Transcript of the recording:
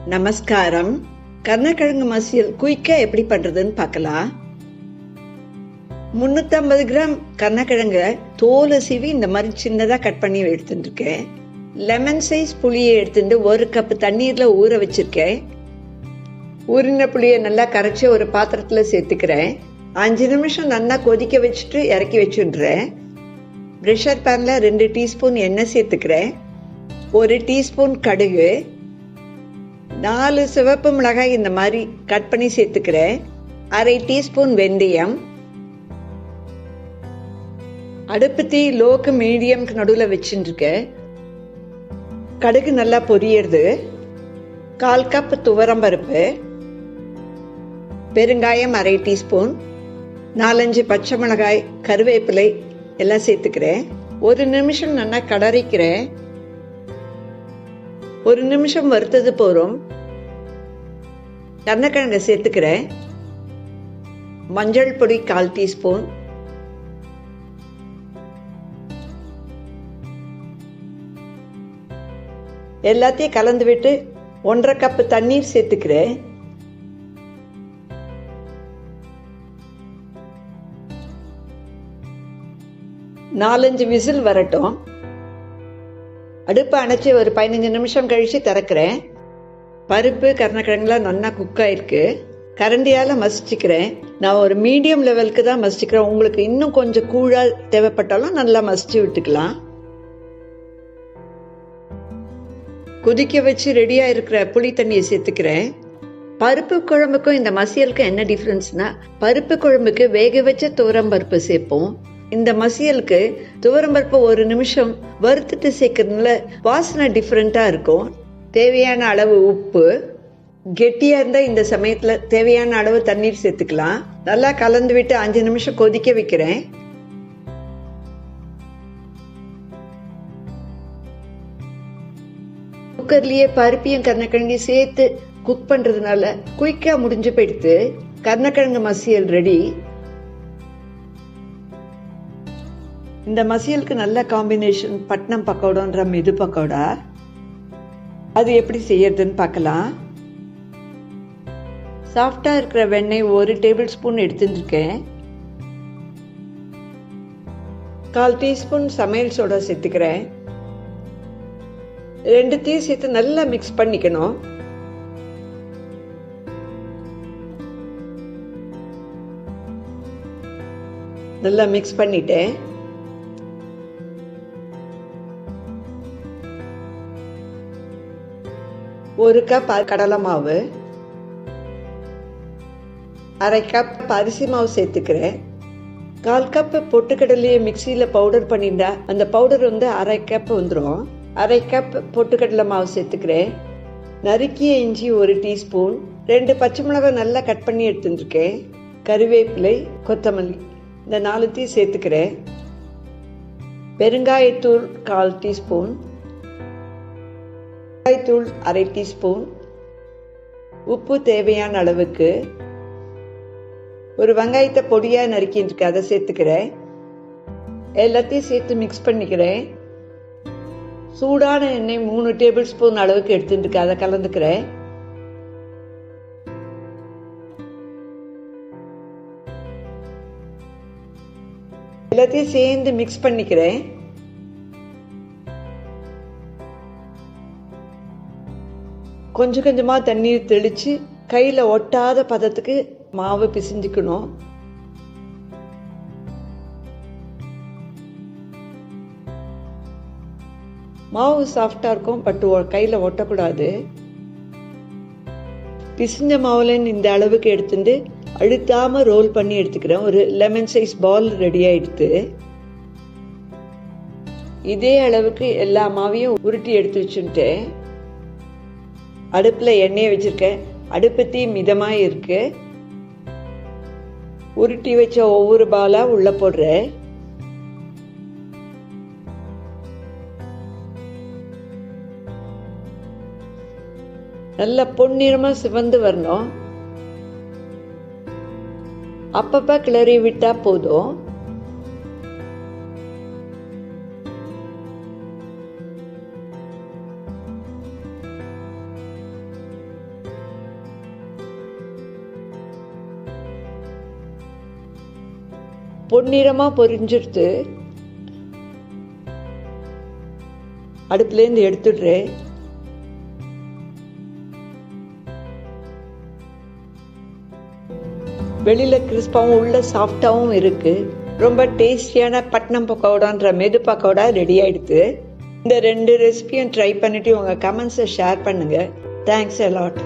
நமஸ்காரம். கருணக்கிழங்கு மசியல் குயிக்கா எப்படி பண்றதுன்னு பார்க்கலாம். 350 கிராம் கருணக்கிழங்க தோலை சீவி இந்த மாதிரி சின்னதா கட் பண்ணி எடுத்துட்டு இருக்கேன். லெமன் சைஸ் புளியை எடுத்துட்டு 1 கப் தண்ணீர்ல ஊற வச்சிருக்கேன். ஊறின புளியை நல்லா கரைச்சி ஒரு பாத்திரத்துல சேர்த்துக்கிறேன். 5 நிமிஷம் நல்லா கொதிக்க வச்சுட்டு இறக்கி வச்சுடுறேன். ப்ரெஷர் பேன்ல 2 டீஸ்பூன் எண்ணெய் சேர்த்துக்கிறேன். 1 டீஸ்பூன் கடுகு, 4 சிவப்பு மிளகாய் இந்த மாதிரி கட் பண்ணி சேர்த்துக்கிறேன். 1/2 டீஸ்பூன் வெந்தயம். அடுப்பு தீ லோக்கு மீடியம்க்கு நடுவில் வச்சுருக்கேன். கடுகு நல்லா பொரியிறது. 1/4 கப் துவரம்பருப்பு, பெருங்காயம் 1/2 டீஸ்பூன், 4-5 பச்சை மிளகாய், கருவேப்பிலை எல்லாம் சேர்த்துக்கிறேன். 1 நிமிஷம் நல்லா கலரிக்கிறேன். 1 நிமிஷம் வறுத்தது போதும். கருணக்கிழங்கை சேர்த்துக்கிறேன். மஞ்சள் பொடி 1/4 டீஸ்பூன், எல்லாத்தையும் கலந்து விட்டு 1/2 கப் தண்ணீர் சேர்த்துக்கிறேன். நாலஞ்சு விசில் வரட்டும். அடுப்பை அணைச்சி ஒரு 15 நிமிஷம் கழிச்சு திறக்கிறேன். பருப்பு கருணக்கிழங்குலாம் நல்லா குக் ஆயிருக்கு. கரண்டியால் மசிச்சுக்கிறேன். நான் ஒரு மீடியம் லெவலுக்கு தான் மசிச்சுக்கிறேன். உங்களுக்கு இன்னும் கொஞ்சம் கூழா தேவைப்பட்டாலும் நல்லா மசிச்சு விட்டுக்கலாம். கொதிக்க வச்சு ரெடியா இருக்கிற புளி தண்ணியை சேர்த்துக்கிறேன். பருப்பு குழம்புக்கும் இந்த மசியலுக்கும் என்ன டிஃப்ரென்ஸ்னா, பருப்பு குழம்புக்கு வேக வச்ச துவரம்பருப்பு சேர்ப்போம். இந்த மசியலுக்கு துவரம்பருப்பு 1 நிமிஷம் வறுத்துட்டு சேர்க்கறதுனால வாசனை டிஃப்ரெண்டா இருக்கும். தேவையான அளவு உப்பு, கெட்டியா இருந்தா இந்த சமயத்துல தேவையான அளவு தண்ணீர் சேர்த்துக்கலாம். நல்லா கலந்து விட்டு 5 நிமிஷம் கொதிக்க வைக்கிறேன். குக்கர்லயே பருப்பியும் கருணக்கிழங்கையும் சேர்த்து குக் பண்றதுனால குயிக்கா முடிஞ்சு போயிடுத்து. கருணக்கிழங்கு மசியல் ரெடி. இந்த மசியலுக்கு நல்ல காம்பினேஷன் பட்னம் பக்கோடான்ற மெது பக்கோடா. அது எப்படி செய்யறதுன்னு பார்க்கலாம். சாஃப்டா இருக்கிற வெண்ணெய் 1 டேபிள் ஸ்பூன் எடுத்துருக்கேன். 1/4 டீஸ்பூன் சமையல் சோடா சேர்த்துக்கிறேன். 2 சேர்த்து நல்லா மிக்ஸ் பண்ணிக்கணும். நல்லா மிக்ஸ் பண்ணிட்டேன். ஒரு கப் கடலை மாவு, 1/2 கப் அரிசி மாவு சேர்த்துக்கிறேன். 1/4 கப் பொட்டுக்கடலையை மிக்சியில பவுடர் பண்ணிட்டா அந்த பவுடர் 1/2 கப் வந்துடும். 1/2 கப் பொட்டுக்கடலை மாவு சேர்த்துக்கிறேன். நறுக்கிய இஞ்சி 1 டீஸ்பூன், 2 பச்சை மிளகாய் நல்லா கட் பண்ணி எடுத்துருக்கேன். கருவேப்பிலை, கொத்தமல்லி இந்த 4 சேர்த்துக்கிறேன். பெருங்காயத்தூள் 1/4 டீஸ்பூன், தூள் 1/2 டீஸ்பூன், உப்பு தேவையான அளவுக்கு, ஒரு வெங்காயத்தை பொடியா நறுக்கிட்டு அதை சேர்த்துக்கிறேன். எல்லாத்தையும் சேர்த்து மிக்ஸ் பண்ணிக்கிறேன். சூடான எண்ணெய் 3 டேபிள் ஸ்பூன் அளவுக்கு எடுத்துட்டு அதை கலந்துக்கிறேன். எல்லாத்தையும் சேர்ந்து மிக்ஸ் பண்ணிக்கிறேன். கொஞ்சம் கொஞ்சமா தண்ணீர் தெளிச்சு கையில ஒட்டாத பதத்துக்கு மாவு பிசைஞ்சுக்கணும். மாவு சாஃப்டா இருக்கும், பட் கையில ஒட்டக்கூடாது. பிசிஞ்ச மாவுல இந்த அளவுக்கு எடுத்துட்டு அழுத்தாம ரோல் பண்ணி எடுத்துக்கிறேன். ஒரு லெமன் சைஸ் பால் ரெடி ஆயிடுத்து. இதே அளவுக்கு எல்லா மாவையும் உருட்டி எடுத்து வச்சுட்டேன். அடுப்புல எண்ணெயை வச்சிருக்கேன். அடுப்பு தீ மிதமா இருக்கு. உருட்டி வச்ச ஒவ்வொரு பாலா உள்ள போடுறேன். நல்ல பொன்னிறமா சிவந்து வரணும். அப்பப்ப கிளறி விட்டா போதும். பொன்னிறமாக பொரிஞ்சிடுத்து. அடுப்புலேருந்து எடுத்துடுறேன். வெளியில் கிறிஸ்பாகவும் உள்ள சாஃப்டாகவும் இருக்குது. ரொம்ப டேஸ்டியான பட்னம் பக்கோடான்ற மெது பக்கோடா ரெடி ஆகிடுது. இந்த 2 ரெசிபியும் ட்ரை பண்ணிவிட்டு உங்கள் கமெண்ட்ஸை ஷேர் பண்ணுங்கள். Thanks a lot.